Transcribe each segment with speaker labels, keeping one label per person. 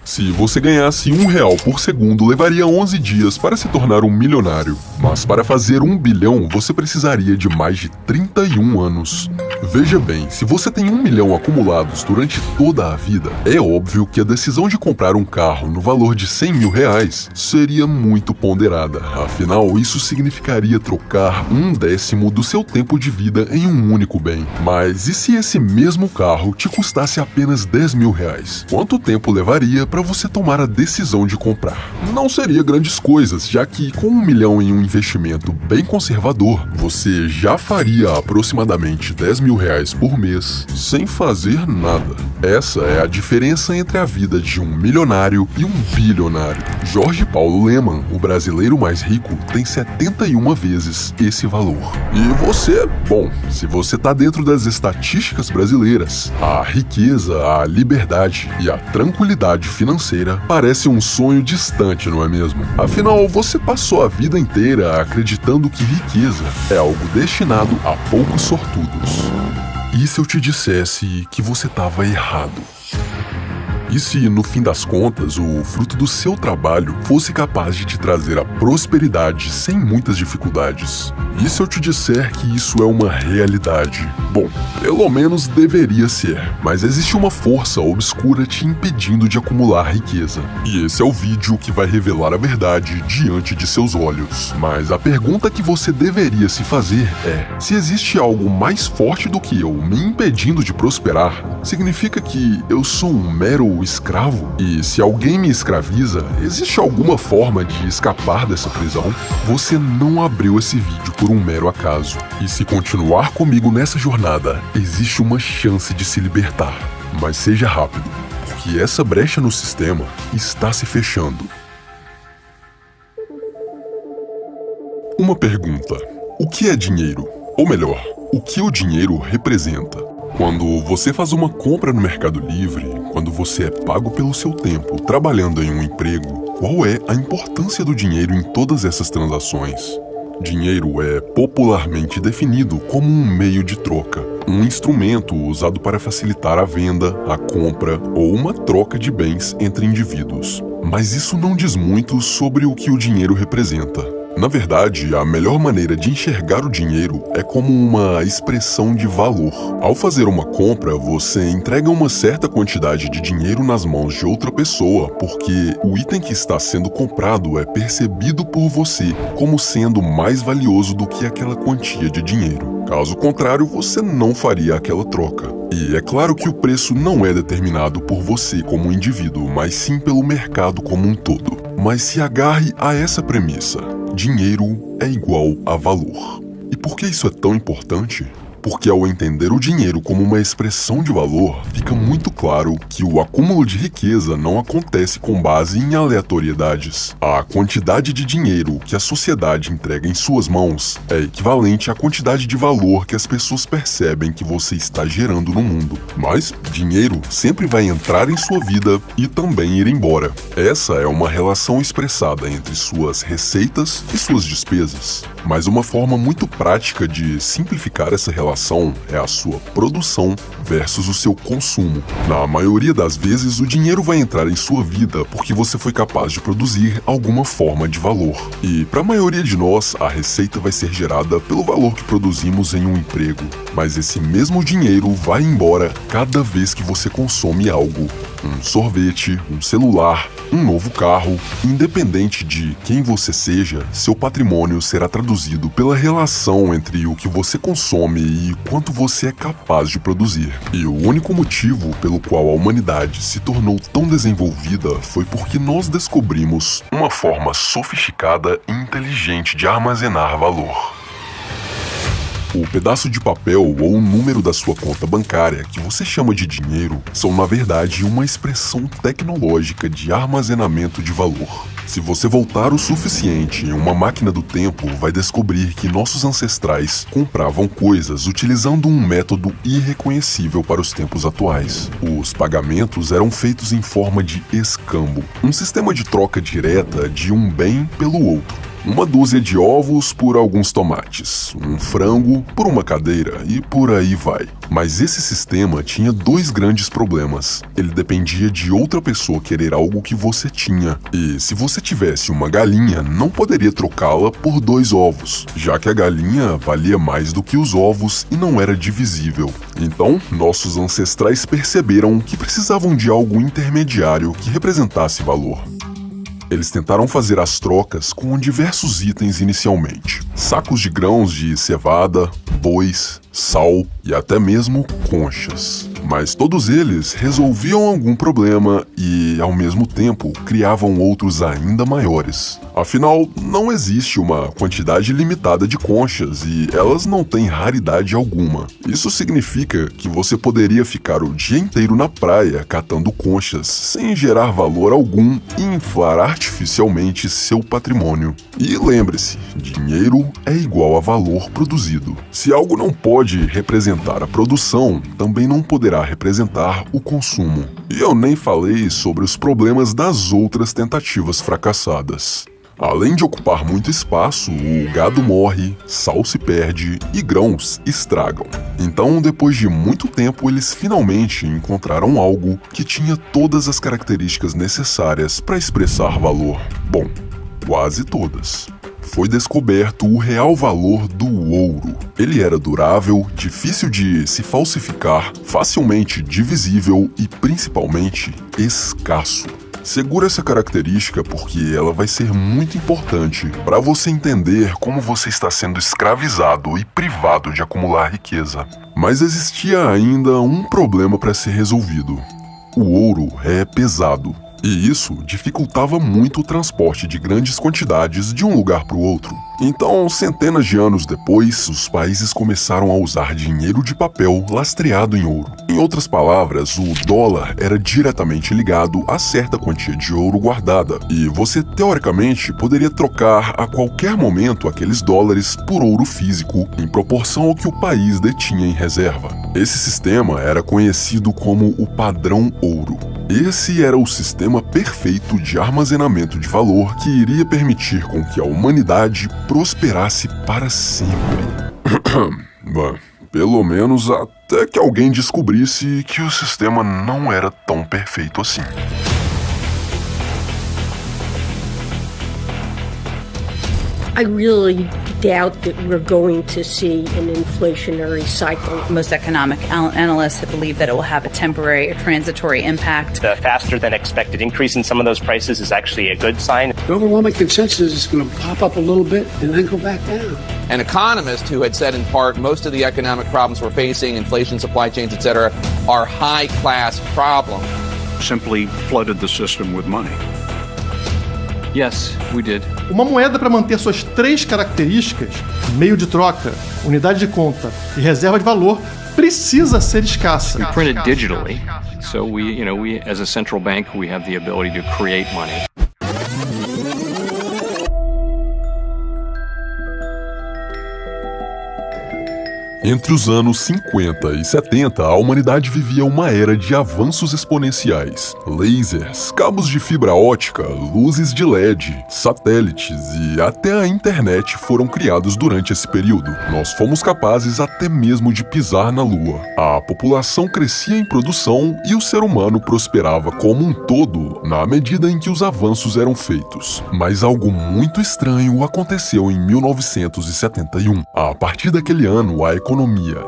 Speaker 1: Se você ganhasse R$ 1 por segundo, levaria 11 dias para se tornar um milionário. Mas para fazer 1 bilhão, você precisaria de mais de 31 anos. Veja bem, se você tem 1 milhão acumulados durante toda a vida, é óbvio que a decisão de comprar um carro no valor de R$ 100 mil seria muito ponderada. Afinal, isso significaria trocar 1/10 do seu tempo de vida em um único bem. Mas e se esse mesmo carro te custasse apenas R$ 10 mil? Quanto tempo levaria para você tomar a decisão de comprar? Não seria grandes coisas, já que com 1 milhão em um investimento bem conservador, você já faria aproximadamente R$ 10 mil por mês sem fazer nada. Essa é a diferença entre a vida de um milionário e um bilionário. Jorge Paulo Lemann, o brasileiro mais rico, tem 71 vezes esse valor. E você, bom, se você tá dentro das estatísticas brasileiras, a riqueza, a liberdade e a tranquilidade financeira parece um sonho distante, não é mesmo? Afinal, você passou a vida inteira acreditando que riqueza é algo destinado a poucos sortudos. E se eu te dissesse que você estava errado? E se, no fim das contas, o fruto do seu trabalho fosse capaz de te trazer a prosperidade sem muitas dificuldades? E se eu te disser que isso é uma realidade? Bom, pelo menos deveria ser, mas existe uma força obscura te impedindo de acumular riqueza. E esse é o vídeo que vai revelar a verdade diante de seus olhos. Mas a pergunta que você deveria se fazer é: se existe algo mais forte do que eu me impedindo de prosperar, significa que eu sou um mero escravo? E se alguém me escraviza, existe alguma forma de escapar dessa prisão? Você não abriu esse vídeo por um mero acaso. E se continuar comigo nessa jornada, existe uma chance de se libertar. Mas seja rápido, porque essa brecha no sistema está se fechando. Uma pergunta: o que é dinheiro? Ou melhor, o que o dinheiro representa? Quando você faz uma compra no Mercado Livre, quando você é pago pelo seu tempo trabalhando em um emprego, qual é a importância do dinheiro em todas essas transações? Dinheiro é popularmente definido como um meio de troca, um instrumento usado para facilitar a venda, a compra ou uma troca de bens entre indivíduos. Mas isso não diz muito sobre o que o dinheiro representa. Na verdade, a melhor maneira de enxergar o dinheiro é como uma expressão de valor. Ao fazer uma compra, você entrega uma certa quantidade de dinheiro nas mãos de outra pessoa, porque o item que está sendo comprado é percebido por você como sendo mais valioso do que aquela quantia de dinheiro. Caso contrário, você não faria aquela troca. E é claro que o preço não é determinado por você como indivíduo, mas sim pelo mercado como um todo. Mas se agarre a essa premissa: dinheiro é igual a valor. E por que isso é tão importante? Porque ao entender o dinheiro como uma expressão de valor, fica muito claro que o acúmulo de riqueza não acontece com base em aleatoriedades. A quantidade de dinheiro que a sociedade entrega em suas mãos é equivalente à quantidade de valor que as pessoas percebem que você está gerando no mundo. Mas dinheiro sempre vai entrar em sua vida e também ir embora. Essa é uma relação expressada entre suas receitas e suas despesas. Mas uma forma muito prática de simplificar essa relação é a sua produção versus o seu consumo. Na maioria das vezes, o dinheiro vai entrar em sua vida porque você foi capaz de produzir alguma forma de valor. E para a maioria de nós, a receita vai ser gerada pelo valor que produzimos em um emprego. Mas esse mesmo dinheiro vai embora cada vez que você consome algo. Um sorvete, um celular, um novo carro. Independente de quem você seja, seu patrimônio será traduzido pela relação entre o que você consome e quanto você é capaz de produzir. E o único motivo pelo qual a humanidade se tornou tão desenvolvida foi porque nós descobrimos uma forma sofisticada e inteligente de armazenar valor. O pedaço de papel ou o número da sua conta bancária, que você chama de dinheiro, são na verdade uma expressão tecnológica de armazenamento de valor. Se você voltar o suficiente em uma máquina do tempo, vai descobrir que nossos ancestrais compravam coisas utilizando um método irreconhecível para os tempos atuais. Os pagamentos eram feitos em forma de escambo, um sistema de troca direta de um bem pelo outro. uma dúzia de ovos por alguns tomates, um frango por uma cadeira e por aí vai. Mas esse sistema tinha dois grandes problemas. Ele dependia de outra pessoa querer algo que você tinha. E se você tivesse uma galinha, não poderia trocá-la por 2 ovos, já que a galinha valia mais do que os ovos e não era divisível. Então, nossos ancestrais perceberam que precisavam de algo intermediário que representasse valor. Eles tentaram fazer as trocas com diversos itens inicialmente. Sacos de grãos de cevada, bois, sal e até mesmo conchas. Mas todos eles resolviam algum problema e, ao mesmo tempo, criavam outros ainda maiores. Afinal, não existe uma quantidade limitada de conchas e elas não têm raridade alguma. Isso significa que você poderia ficar o dia inteiro na praia catando conchas sem gerar valor algum e inflar artificialmente seu patrimônio. E lembre-se, dinheiro é igual a valor produzido. Se algo não pode representar a produção, também não poderá representar o consumo. E eu nem falei sobre os problemas das outras tentativas fracassadas. Além de ocupar muito espaço, o gado morre, sal se perde e grãos estragam. Então, depois de muito tempo, eles finalmente encontraram algo que tinha todas as características necessárias para expressar valor. Bom, quase todas. Foi descoberto o real valor do ouro. Ele era durável, difícil de se falsificar, facilmente divisível e, principalmente, escasso. Segura essa característica porque ela vai ser muito importante para você entender como você está sendo escravizado e privado de acumular riqueza. Mas existia ainda um problema para ser resolvido. O ouro é pesado. E isso dificultava muito o transporte de grandes quantidades de um lugar para o outro. Então, centenas de anos depois, os países começaram a usar dinheiro de papel lastreado em ouro. Em outras palavras, o dólar era diretamente ligado a certa quantia de ouro guardada, e você, teoricamente, poderia trocar a qualquer momento aqueles dólares por ouro físico, em proporção ao que o país detinha em reserva. Esse sistema era conhecido como o padrão ouro. Esse era o sistema perfeito de armazenamento de valor que iria permitir com que a humanidade prosperasse para sempre. Bom, pelo menos até que alguém descobrisse que o sistema não era tão perfeito assim.
Speaker 2: I really doubt that we're going to see an inflationary cycle.
Speaker 3: Most economic analysts believe that it will have a temporary or transitory impact.
Speaker 4: The faster than expected increase in some of those prices is actually a good sign.
Speaker 5: The overwhelming consensus is going to pop up a little bit and then go back down.
Speaker 6: An economist who had said in part most of the economic problems we're facing, inflation, supply chains, etc., are high-class problems.
Speaker 7: Simply flooded the system with money.
Speaker 8: Yes, we did.
Speaker 9: Uma moeda para manter suas 3 características, meio de troca, unidade de conta e reserva de valor, precisa ser escassa.
Speaker 8: We printed digitally, so we as a central bank, we have the ability to create money.
Speaker 1: Entre os anos 50 e 70, a humanidade vivia uma era de avanços exponenciais. Lasers, cabos de fibra ótica, luzes de LED, satélites e até a internet foram criados durante esse período. Nós fomos capazes até mesmo de pisar na Lua. A população crescia em produção e o ser humano prosperava como um todo na medida em que os avanços eram feitos. Mas algo muito estranho aconteceu em 1971. A partir daquele ano, a economia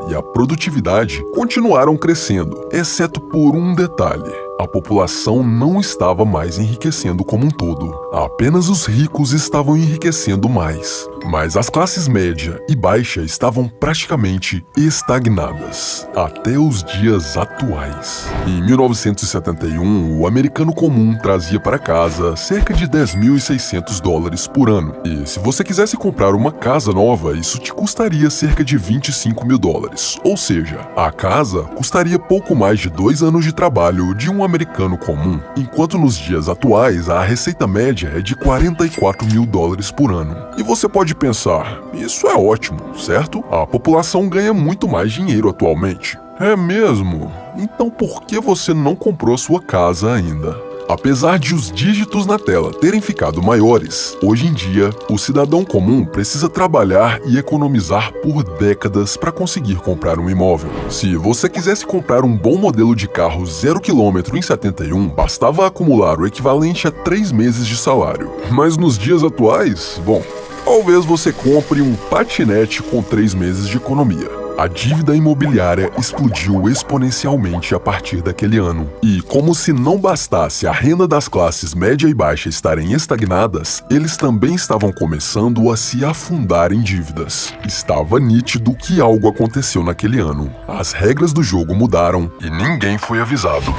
Speaker 1: e a produtividade continuaram crescendo, exceto por um detalhe. A população não estava mais enriquecendo como um todo. Apenas os ricos estavam enriquecendo mais. Mas as classes média e baixa estavam praticamente estagnadas, até os dias atuais. Em 1971, o americano comum trazia para casa cerca de $10.600 por ano. E se você quisesse comprar uma casa nova, isso te custaria cerca de $25.000. Ou seja, a casa custaria pouco mais de 2 anos de trabalho de um americano comum, enquanto nos dias atuais a receita média é de $44.000 por ano. E você pode pensar, isso é ótimo, certo? A população ganha muito mais dinheiro atualmente. É mesmo? Então por que você não comprou sua casa ainda? Apesar de os dígitos na tela terem ficado maiores, hoje em dia, o cidadão comum precisa trabalhar e economizar por décadas para conseguir comprar um imóvel. Se você quisesse comprar um bom modelo de carro 0 km em 71, bastava acumular o equivalente a 3 meses de salário. Mas nos dias atuais, bom, talvez você compre um patinete com 3 meses de economia. A dívida imobiliária explodiu exponencialmente a partir daquele ano. E, como se não bastasse a renda das classes média e baixa estarem estagnadas, eles também estavam começando a se afundar em dívidas. Estava nítido que algo aconteceu naquele ano. As regras do jogo mudaram e ninguém foi avisado.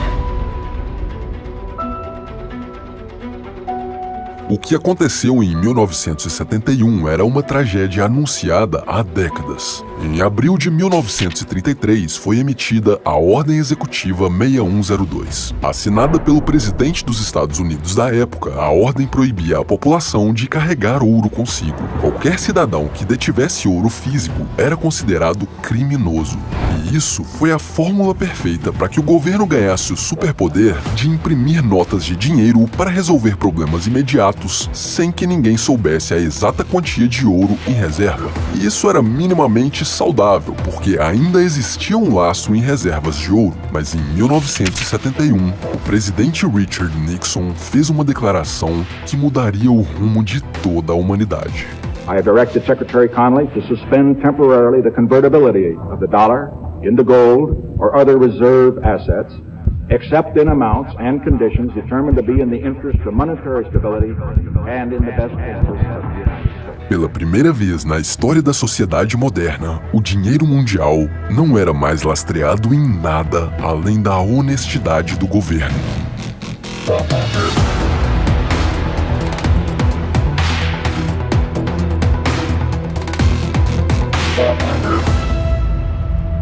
Speaker 1: O que aconteceu em 1971 era uma tragédia anunciada há décadas. Em abril de 1933, foi emitida a Ordem Executiva 6102. Assinada pelo presidente dos Estados Unidos da época, a ordem proibia a população de carregar ouro consigo. Qualquer cidadão que detivesse ouro físico era considerado criminoso. E isso foi a fórmula perfeita para que o governo ganhasse o superpoder de imprimir notas de dinheiro para resolver problemas imediatos sem que ninguém soubesse a exata quantia de ouro em reserva. E isso era minimamente saudável, porque ainda existia um laço em reservas de ouro. Mas em 1971, o presidente Richard Nixon fez uma declaração que mudaria o rumo de toda a humanidade.
Speaker 10: I have directed Secretary Connally to suspend temporarily the convertibility of the dollar into gold or other reserve assets, except in amounts and conditions determined to be in the interest of monetary stability and in the best interest of the United States.
Speaker 1: Pela primeira vez na história da sociedade moderna, o dinheiro mundial não era mais lastreado em nada além da honestidade do governo.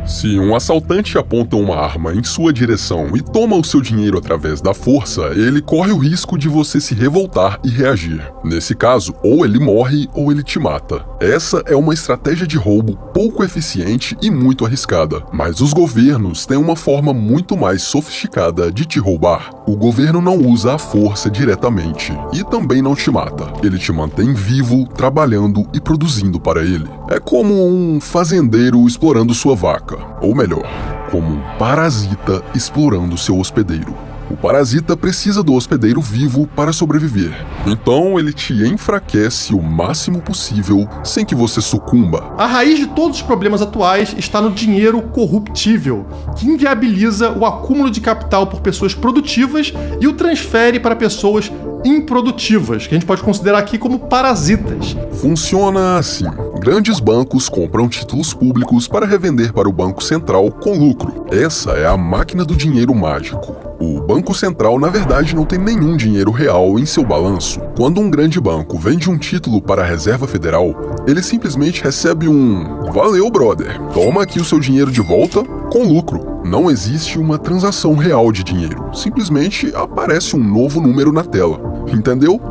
Speaker 1: Se um assaltante aponta uma arma em sua direção e toma o seu dinheiro através da força, ele corre o risco de você se revoltar e reagir. Nesse caso, ou ele morre ou ele te mata. Essa é uma estratégia de roubo pouco eficiente e muito arriscada. Mas os governos têm uma forma muito mais sofisticada de te roubar. O governo não usa a força diretamente e também não te mata. Ele te mantém vivo, trabalhando e produzindo para ele. É como um fazendeiro explorando sua vaca. Ou melhor, como um parasita explorando seu hospedeiro. O parasita precisa do hospedeiro vivo para sobreviver. Então ele te enfraquece o máximo possível sem que você sucumba.
Speaker 9: A raiz de todos os problemas atuais está no dinheiro corruptível, que inviabiliza o acúmulo de capital por pessoas produtivas e o transfere para pessoas improdutivas, que a gente pode considerar aqui como parasitas.
Speaker 1: Funciona assim. Grandes bancos compram títulos públicos para revender para o Banco Central com lucro. Essa é a máquina do dinheiro mágico. O Banco Central, na verdade, não tem nenhum dinheiro real em seu balanço. Quando um grande banco vende um título para a Reserva Federal, ele simplesmente recebe um "Valeu, brother, toma aqui o seu dinheiro de volta", com lucro. Não existe uma transação real de dinheiro. Simplesmente aparece um novo número na tela. Entendeu?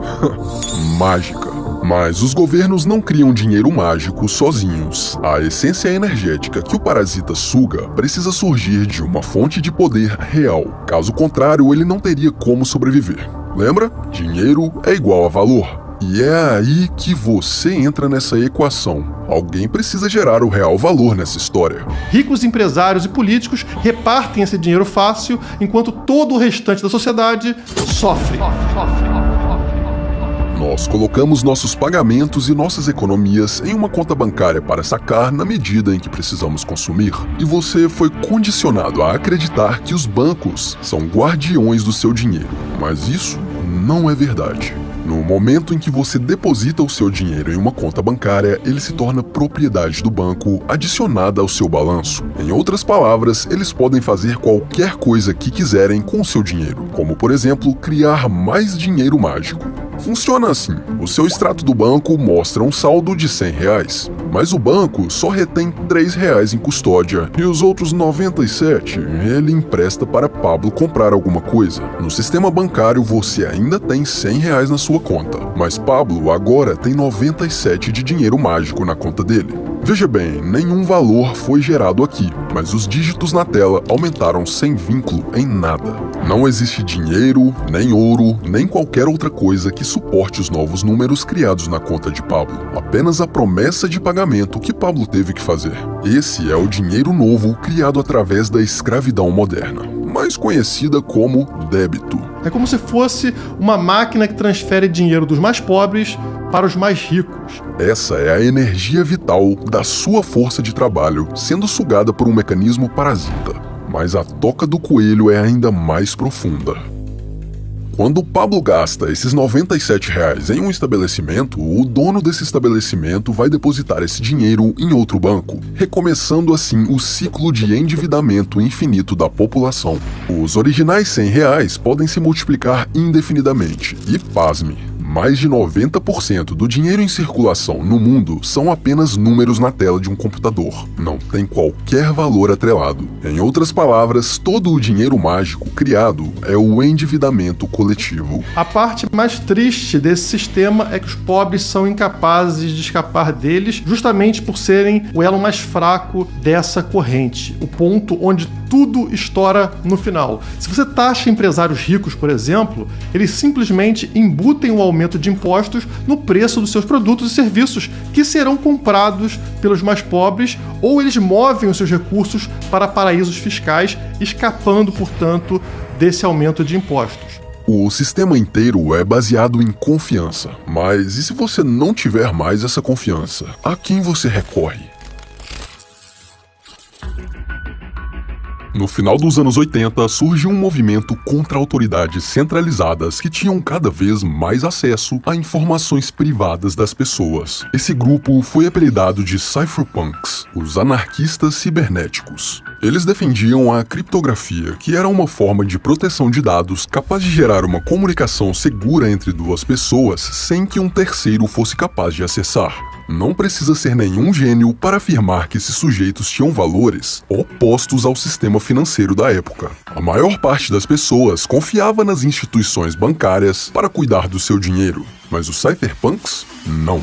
Speaker 1: Mágica. Mas os governos não criam dinheiro mágico sozinhos. A essência energética que o parasita suga precisa surgir de uma fonte de poder real. Caso contrário, ele não teria como sobreviver. Lembra? Dinheiro é igual a valor. E é aí que você entra nessa equação. Alguém precisa gerar o real valor nessa história.
Speaker 9: Ricos empresários e políticos repartem esse dinheiro fácil, enquanto todo o restante da sociedade sofre.
Speaker 1: Nós colocamos nossos pagamentos e nossas economias em uma conta bancária para sacar na medida em que precisamos consumir. E você foi condicionado a acreditar que os bancos são guardiões do seu dinheiro. Mas isso não é verdade. No momento em que você deposita o seu dinheiro em uma conta bancária, ele se torna propriedade do banco, adicionada ao seu balanço. Em outras palavras, eles podem fazer qualquer coisa que quiserem com o seu dinheiro, como, por exemplo, criar mais dinheiro mágico. Funciona assim: o seu extrato do banco mostra um saldo de R$100, mas o banco só retém R$3 em custódia e os outros 97 ele empresta para Pablo comprar alguma coisa. No sistema bancário você ainda tem R$100 na sua conta, mas Pablo agora tem 97 de dinheiro mágico na conta dele. Veja bem, nenhum valor foi gerado aqui, mas os dígitos na tela aumentaram sem vínculo em nada. Não existe dinheiro, nem ouro, nem qualquer outra coisa que suporte os novos números criados na conta de Pablo. Apenas a promessa de pagamento que Pablo teve que fazer. Esse é o dinheiro novo criado através da escravidão moderna, mais conhecida como débito.
Speaker 9: É como se fosse uma máquina que transfere dinheiro dos mais pobres para os mais ricos.
Speaker 1: Essa é a energia vital da sua força de trabalho sendo sugada por um mecanismo parasita. Mas a toca do coelho é ainda mais profunda. Quando o Pablo gasta esses R$97 em um estabelecimento, o dono desse estabelecimento vai depositar esse dinheiro em outro banco, recomeçando assim o ciclo de endividamento infinito da população. Os originais R$100 podem se multiplicar indefinidamente. E pasme, mais de 90% do dinheiro em circulação no mundo são apenas números na tela de um computador. Não tem qualquer valor atrelado. Em outras palavras, todo o dinheiro mágico criado é o endividamento coletivo.
Speaker 9: A parte mais triste desse sistema é que os pobres são incapazes de escapar deles justamente por serem o elo mais fraco dessa corrente. O ponto onde tudo estoura no final. Se você taxa empresários ricos, por exemplo, eles simplesmente embutem o aumento de impostos no preço dos seus produtos e serviços que serão comprados pelos mais pobres, ou eles movem os seus recursos para paraísos fiscais, escapando, portanto, desse aumento de impostos.
Speaker 1: O sistema inteiro é baseado em confiança. Mas e se você não tiver mais essa confiança? A quem você recorre? No final dos anos 80, surgiu um movimento contra autoridades centralizadas que tinham cada vez mais acesso a informações privadas das pessoas. Esse grupo foi apelidado de cypherpunks, os anarquistas cibernéticos. Eles defendiam a criptografia, que era uma forma de proteção de dados capaz de gerar uma comunicação segura entre duas pessoas sem que um terceiro fosse capaz de acessar. Não precisa ser nenhum gênio para afirmar que esses sujeitos tinham valores opostos ao sistema financeiro da época. A maior parte das pessoas confiava nas instituições bancárias para cuidar do seu dinheiro, mas os cypherpunks, não.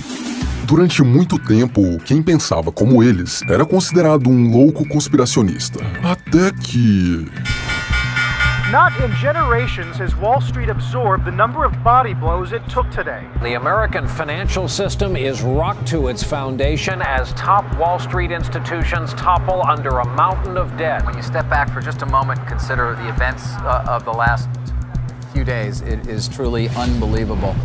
Speaker 1: Durante muito tempo, quem pensava como eles era considerado um louco conspiracionista. Até que...
Speaker 11: Not in generations has Wall Street absorbed the number of body blows it took today.
Speaker 12: The American financial system is rocked to its foundation as top Wall Street institutions topple under a mountain of debt.
Speaker 13: When you step back for just a moment and consider the events of the last few days, it is truly unbelievable.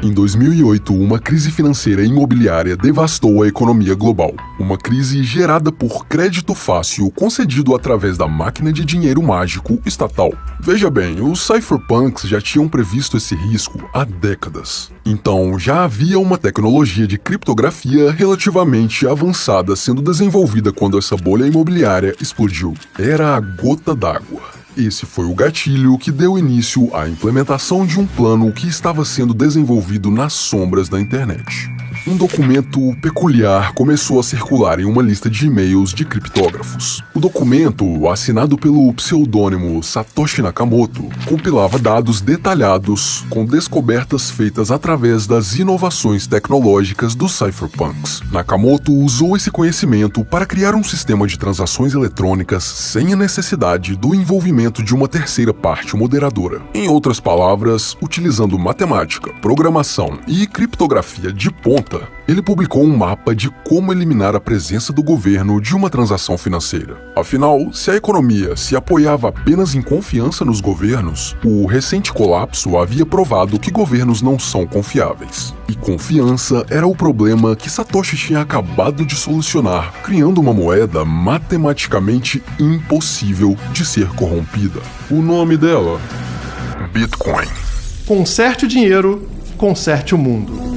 Speaker 1: Em 2008, uma crise financeira e imobiliária devastou a economia global. Uma crise gerada por crédito fácil concedido através da máquina de dinheiro mágico estatal. Veja bem, os cypherpunks já tinham previsto esse risco há décadas. Então, já havia uma tecnologia de criptografia relativamente avançada sendo desenvolvida quando essa bolha imobiliária explodiu. Era a gota d'água. Esse foi o gatilho que deu início à implementação de um plano que estava sendo desenvolvido nas sombras da internet. Um documento peculiar começou a circular em uma lista de e-mails de criptógrafos. O documento, assinado pelo pseudônimo Satoshi Nakamoto, compilava dados detalhados com descobertas feitas através das inovações tecnológicas dos cypherpunks. Nakamoto usou esse conhecimento para criar um sistema de transações eletrônicas sem a necessidade do envolvimento de uma terceira parte moderadora. Em outras palavras, utilizando matemática, programação e criptografia de ponta, ele publicou um mapa de como eliminar a presença do governo de uma transação financeira. Afinal, se a economia se apoiava apenas em confiança nos governos, o recente colapso havia provado que governos não são confiáveis. E confiança era o problema que Satoshi tinha acabado de solucionar, criando uma moeda matematicamente impossível de ser corrompida. O nome dela? Bitcoin.
Speaker 9: Conserte o dinheiro, conserte o mundo.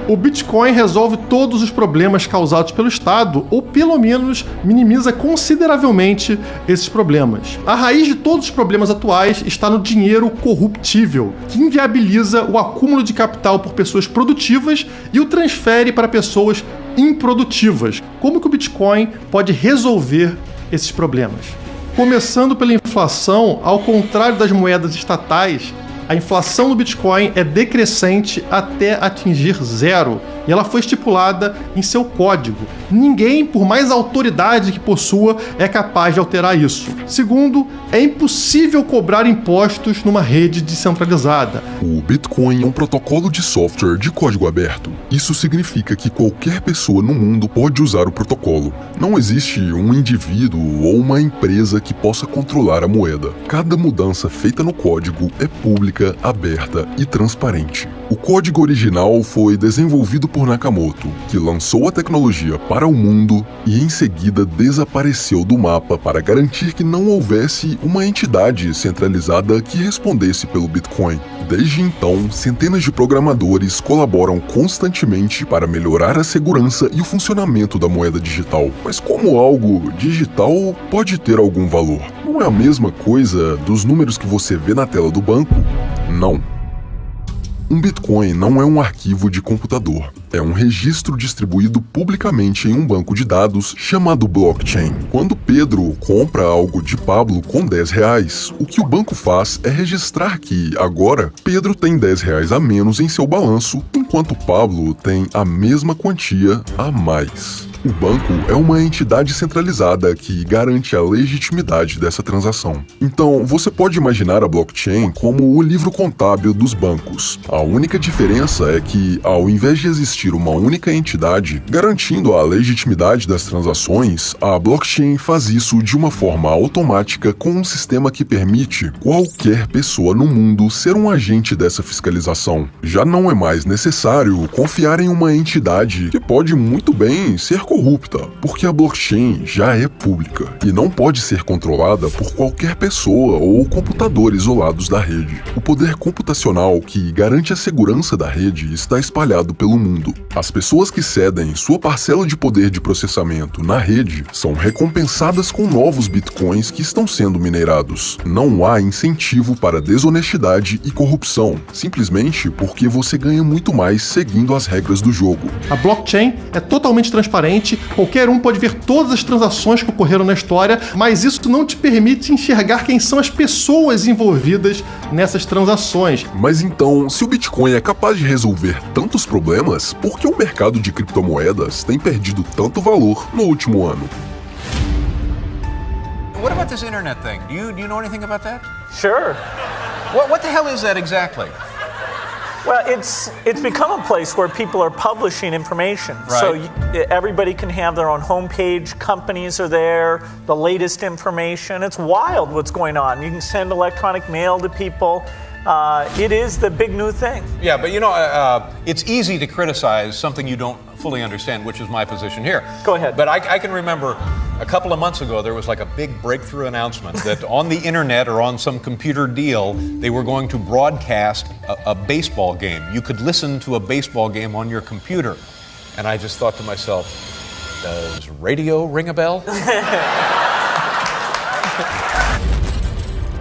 Speaker 9: O Bitcoin resolve todos os problemas causados pelo Estado, ou pelo menos minimiza consideravelmente esses problemas. A raiz de todos os problemas atuais está no dinheiro corruptível, que inviabiliza o acúmulo de capital por pessoas produtivas e o transfere para pessoas improdutivas. Como que o Bitcoin pode resolver esses problemas? Começando pela inflação, ao contrário das moedas estatais, a inflação do Bitcoin é decrescente até atingir zero. e ela foi estipulada em seu código. Ninguém, por mais autoridade que possua, é capaz de alterar isso. Segundo, é impossível cobrar impostos numa rede descentralizada.
Speaker 1: O Bitcoin é um protocolo de software de código aberto. Isso significa que qualquer pessoa no mundo pode usar o protocolo. Não existe um indivíduo ou uma empresa que possa controlar a moeda. Cada mudança feita no código é pública, aberta e transparente. O código original foi desenvolvido por Nakamoto, que lançou a tecnologia para o mundo e em seguida desapareceu do mapa para garantir que não houvesse uma entidade centralizada que respondesse pelo Bitcoin. Desde então, centenas de programadores colaboram constantemente para melhorar a segurança e o funcionamento da moeda digital. Mas como algo digital pode ter algum valor? Não é a mesma coisa dos números que você vê na tela do banco? Não. Um Bitcoin não é um arquivo de computador. É um registro distribuído publicamente em um banco de dados chamado blockchain. Quando Pedro compra algo de Pablo com R$10, o que o banco faz é registrar que, agora, Pedro tem R$10 a menos em seu balanço, enquanto Pablo tem a mesma quantia a mais. O banco é uma entidade centralizada que garante a legitimidade dessa transação. Então, você pode imaginar a blockchain como o livro contábil dos bancos. A única diferença é que, ao invés de existir uma única entidade garantindo a legitimidade das transações, a blockchain faz isso de uma forma automática com um sistema que permite qualquer pessoa no mundo ser um agente dessa fiscalização. Já não é mais necessário confiar em uma entidade que pode muito bem ser corrupta, porque a blockchain já é pública e não pode ser controlada por qualquer pessoa ou computador isolados da rede. O poder computacional que garante a segurança da rede está espalhado pelo mundo. As pessoas que cedem sua parcela de poder de processamento na rede são recompensadas com novos bitcoins que estão sendo minerados. Não há incentivo para desonestidade e corrupção, simplesmente porque você ganha muito mais seguindo as regras do jogo.
Speaker 9: A blockchain é totalmente transparente, qualquer um pode ver todas as transações que ocorreram na história, mas isso não te permite enxergar quem são as pessoas envolvidas nessas transações.
Speaker 1: Mas então, se o Bitcoin é capaz de resolver tantos problemas, por que o mercado de criptomoedas tem perdido tanto valor no último ano?
Speaker 14: What about this internet thing? Do you know anything about that?
Speaker 11: Sure.
Speaker 14: What the hell is that exactly?
Speaker 11: Well, it's become a place where people are publishing information.
Speaker 14: Right.
Speaker 11: So everybody can have their own homepage, companies are there, the latest information. It's wild what's going on. You can send electronic mail to people. It is the big new thing.
Speaker 14: Yeah, but it's easy to criticize something you don't fully understand, which is my position here.
Speaker 11: Go ahead.
Speaker 14: But I can remember a couple of months ago, there was like a big breakthrough announcement that on the internet or on some computer deal, they were going to broadcast a baseball game. You could listen to a baseball game on your computer. And I just thought to myself, does radio ring a bell?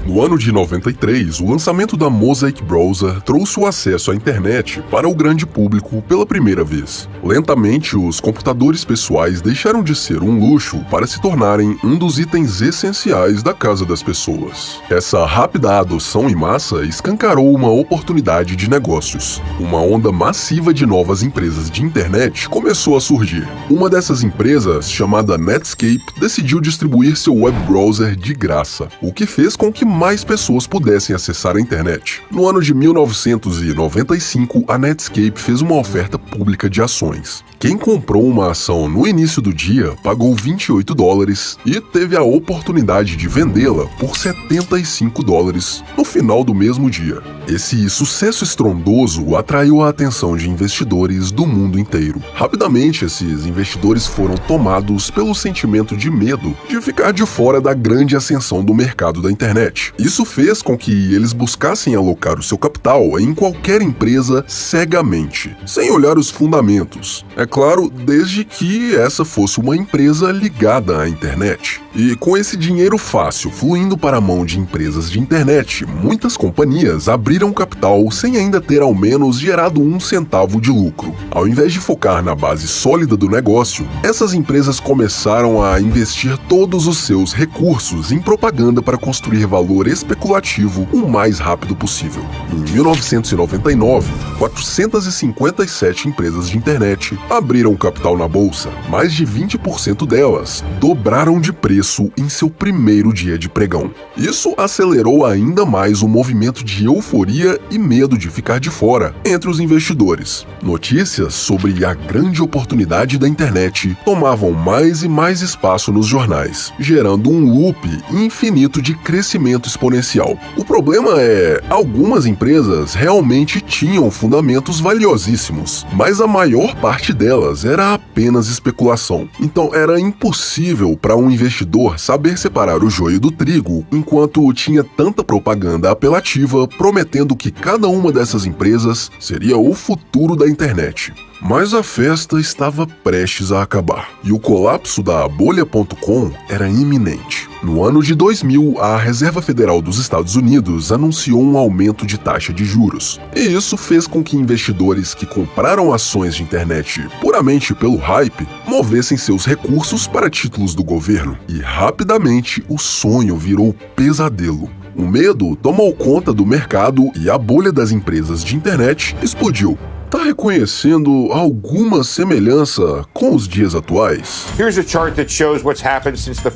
Speaker 1: No ano de 93, o lançamento da Mosaic Browser trouxe o acesso à internet para o grande público pela primeira vez. Lentamente, os computadores pessoais deixaram de ser um luxo para se tornarem um dos itens essenciais da casa das pessoas. Essa rápida adoção em massa escancarou uma oportunidade de negócios. Uma onda massiva de novas empresas de internet começou a surgir. Uma dessas empresas, chamada Netscape, decidiu distribuir seu web browser de graça, o que fez com que mais pessoas pudessem acessar a internet. No ano de 1995, a Netscape fez uma oferta pública de ações. Quem comprou uma ação no início do dia pagou $28 e teve a oportunidade de vendê-la por $75 no final do mesmo dia. Esse sucesso estrondoso atraiu a atenção de investidores do mundo inteiro. Rapidamente, esses investidores foram tomados pelo sentimento de medo de ficar de fora da grande ascensão do mercado da internet. Isso fez com que eles buscassem alocar o seu capital em qualquer empresa cegamente, sem olhar os fundamentos. É claro, desde que essa fosse uma empresa ligada à internet. E com esse dinheiro fácil fluindo para a mão de empresas de internet, muitas companhias abriram capital sem ainda ter ao menos gerado 1 centavo de lucro. Ao invés de focar na base sólida do negócio, essas empresas começaram a investir todos os seus recursos em propaganda para construir valor valor especulativo o mais rápido possível. Em 1999, 457 empresas de internet abriram capital na bolsa. Mais de 20% delas dobraram de preço em seu primeiro dia de pregão. Isso acelerou ainda mais o movimento de euforia e medo de ficar de fora entre os investidores. Notícias sobre a grande oportunidade da internet tomavam mais e mais espaço nos jornais, gerando um loop infinito de crescimento exponencial. O problema é, algumas empresas realmente tinham fundamentos valiosíssimos, mas a maior parte delas era apenas especulação. Então era impossível para um investidor saber separar o joio do trigo, enquanto tinha tanta propaganda apelativa prometendo que cada uma dessas empresas seria o futuro da internet. Mas a festa estava prestes a acabar, e o colapso da bolha.com era iminente. No ano de 2000, a Reserva Federal dos Estados Unidos anunciou um aumento de taxa de juros. E isso fez com que investidores que compraram ações de internet puramente pelo hype movessem seus recursos para títulos do governo. E rapidamente o sonho virou pesadelo. O medo tomou conta do mercado e a bolha das empresas de internet explodiu. Tá reconhecendo alguma semelhança com os dias atuais?
Speaker 15: Here's a chart that shows what's happened since the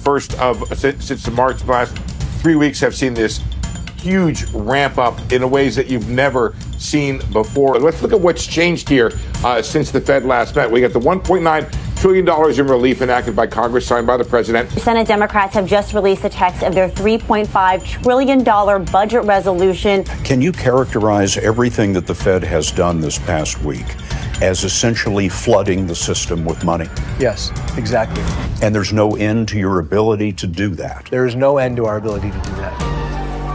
Speaker 15: March. The last 3 weeks have seen this huge ramp up in ways that you've never seen before. Let's look at what's changed here since the Fed last met. We got the $1.9 trillion in relief enacted by Congress, signed by the president.
Speaker 16: Senate Democrats have just released the text of their $3.5 trillion budget resolution.
Speaker 7: Can you characterize everything that the Fed has done this past week as essentially flooding the system with money?
Speaker 17: Yes, exactly.
Speaker 7: And there's no end to your ability to do that?
Speaker 17: There is no end to our ability to do that.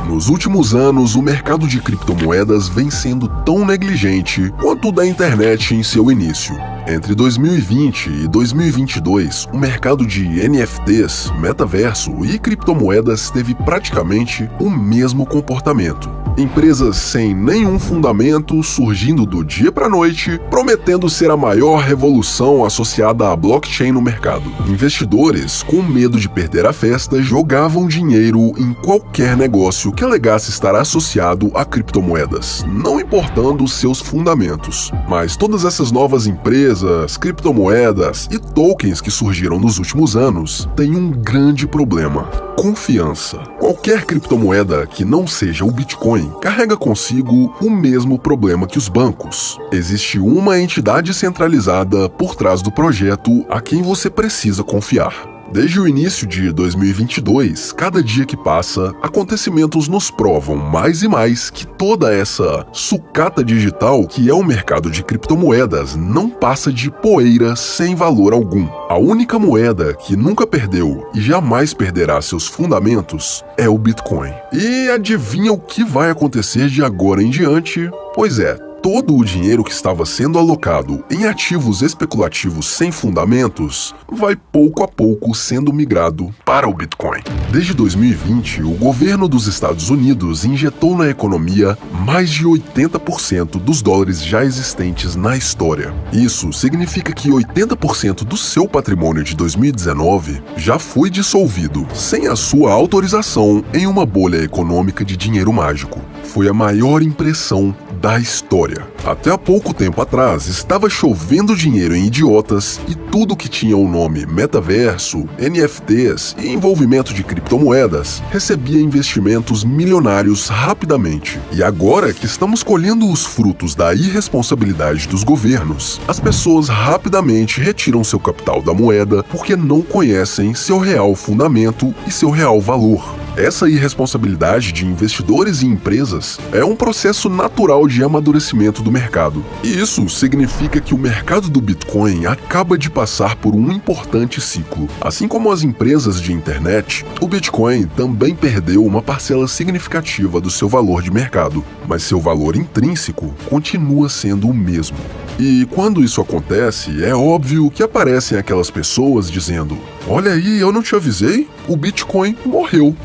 Speaker 1: Nos últimos anos, o mercado de criptomoedas vem sendo tão negligente quanto o da internet em seu início. Entre 2020 e 2022, o mercado de NFTs, metaverso e criptomoedas teve praticamente o mesmo comportamento. Empresas sem nenhum fundamento surgindo do dia para a noite, prometendo ser a maior revolução associada à blockchain no mercado. Investidores, com medo de perder a festa, jogavam dinheiro em qualquer negócio que alegasse estar associado a criptomoedas, não importando seus fundamentos. Mas todas essas novas empresas, criptomoedas e tokens que surgiram nos últimos anos têm um grande problema: confiança. Qualquer criptomoeda que não seja o Bitcoin carrega consigo o mesmo problema que os bancos. Existe uma entidade centralizada por trás do projeto a quem você precisa confiar. Desde o início de 2022, cada dia que passa, acontecimentos nos provam mais e mais que toda essa sucata digital que é o mercado de criptomoedas não passa de poeira sem valor algum. A única moeda que nunca perdeu e jamais perderá seus fundamentos é o Bitcoin. E adivinha o que vai acontecer de agora em diante? Pois é, todo o dinheiro que estava sendo alocado em ativos especulativos sem fundamentos vai pouco a pouco sendo migrado para o Bitcoin. Desde 2020, o governo dos Estados Unidos injetou na economia mais de 80% dos dólares já existentes na história. Isso significa que 80% do seu patrimônio de 2019 já foi dissolvido, sem a sua autorização, em uma bolha econômica de dinheiro mágico. Foi a maior impressão da história. Até há pouco tempo atrás, estava chovendo dinheiro em idiotas e tudo que tinha o nome metaverso, NFTs e envolvimento de criptomoedas recebia investimentos milionários rapidamente. E agora que estamos colhendo os frutos da irresponsabilidade dos governos, as pessoas rapidamente retiram seu capital da moeda porque não conhecem seu real fundamento e seu real valor. Essa irresponsabilidade de investidores e empresas é um processo natural de amadurecimento do mercado. E isso significa que o mercado do Bitcoin acaba de passar por um importante ciclo. Assim como as empresas de internet, o Bitcoin também perdeu uma parcela significativa do seu valor de mercado, mas seu valor intrínseco continua sendo o mesmo. E quando isso acontece, é óbvio que aparecem aquelas pessoas dizendo: "Olha aí, eu não te avisei, o Bitcoin morreu."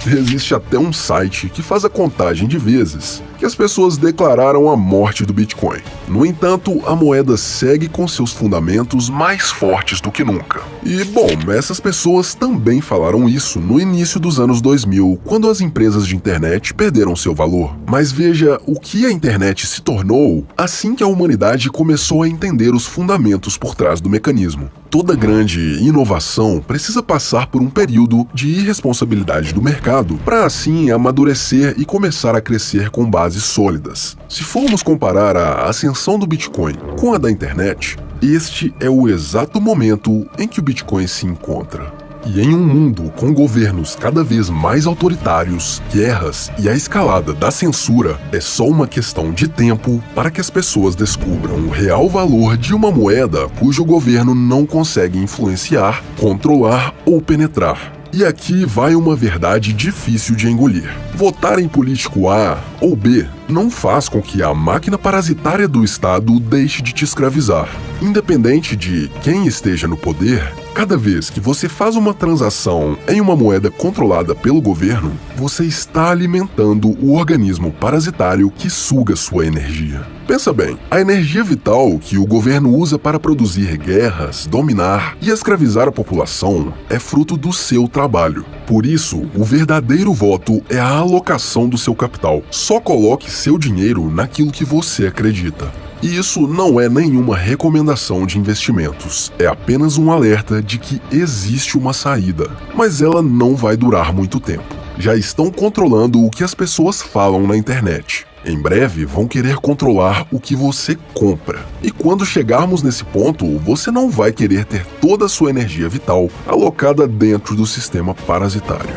Speaker 1: Existe até um site que faz a contagem de vezes que as pessoas declararam a morte do Bitcoin. No entanto, a moeda segue com seus fundamentos mais fortes do que nunca. E, bom, essas pessoas também falaram isso no início dos anos 2000, quando as empresas de internet perderam seu valor. Mas veja o que a internet se tornou assim que a humanidade começou a entender os fundamentos por trás do mecanismo. Toda grande inovação precisa passar por um período de irresponsabilidade do mercado para assim amadurecer e começar a crescer com bases sólidas. Se formos comparar a ascensão do Bitcoin com a da internet, este é o exato momento em que o Bitcoin se encontra. E em um mundo com governos cada vez mais autoritários, guerras e a escalada da censura, é só uma questão de tempo para que as pessoas descubram o real valor de uma moeda cujo governo não consegue influenciar, controlar ou penetrar. E aqui vai uma verdade difícil de engolir. Votar em político A ou B não faz com que a máquina parasitária do Estado deixe de te escravizar. Independente de quem esteja no poder, cada vez que você faz uma transação em uma moeda controlada pelo governo, você está alimentando o organismo parasitário que suga sua energia. Pensa bem, a energia vital que o governo usa para produzir guerras, dominar e escravizar a população é fruto do seu trabalho. Por isso, o verdadeiro voto é a alocação do seu capital. Só coloque seu dinheiro naquilo que você acredita. E isso não é nenhuma recomendação de investimentos, é apenas um alerta de que existe uma saída, mas ela não vai durar muito tempo. Já estão controlando o que as pessoas falam na internet. Em breve vão querer controlar o que você compra. E quando chegarmos nesse ponto, você não vai querer ter toda a sua energia vital alocada dentro do sistema parasitário.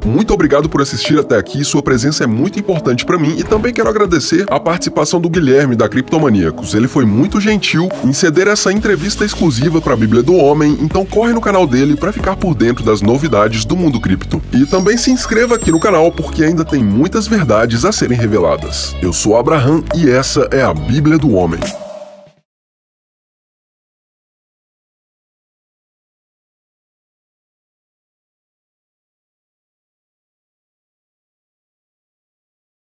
Speaker 1: Muito obrigado por assistir até aqui, sua presença é muito importante para mim e também quero agradecer a participação do Guilherme da Criptomaníacos. Ele foi muito gentil em ceder essa entrevista exclusiva para a Bíblia do Homem, então corre no canal dele para ficar por dentro das novidades do mundo cripto. E também se inscreva aqui no canal porque ainda tem muitas verdades a serem reveladas. Eu sou Abraham e essa é a Bíblia do Homem.